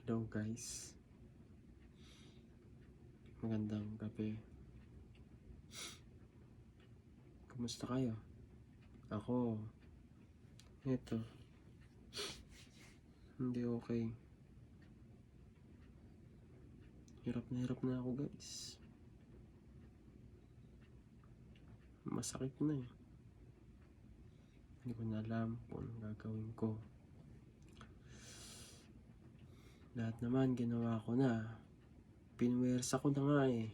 Hello guys, magandang gabi. Kumusta kayo? Ako, eto, hindi okay. Hirap na ako guys. Masakit na eh. Hindi ko na alam kung anong gagawin ko. Lahat naman ginawa ko na. Pinuwersa ko na nga eh.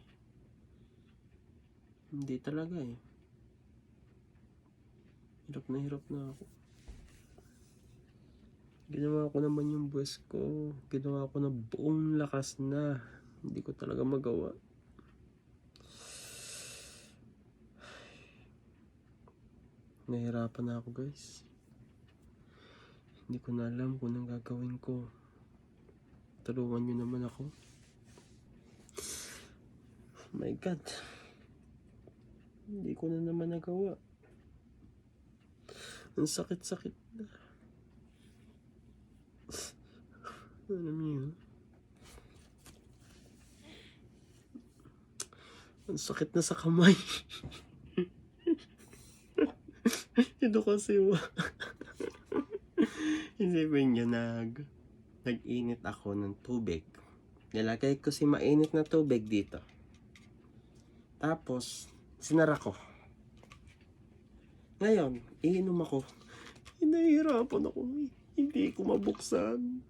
Hindi talaga eh. Hirap na ako. Ginawa ko naman yung best ko. Ginawa ko na buong lakas na. Hindi ko talaga magawa. Nahihirapan na ako guys. Hindi ko na alam kung anong gagawin ko. Tulungan nyo naman ako. Oh my God. Hindi ko na naman nagawa. Ang sakit-sakit na. Alam niyo, ang sakit na sa kamay. Ito kasi isipin nyo, nag-init ako ng tubig. Nilagay ko si mainit na tubig dito. Tapos, sinara ko. Ngayon, iinom ako. Nahihirapan ako. Hindi ko mabuksan.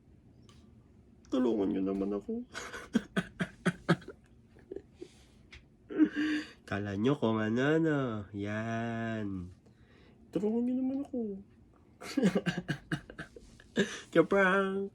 Tulungan nyo naman ako. Kala nyo kung ano. Yan. Tulungan nyo naman ako. Kaprank.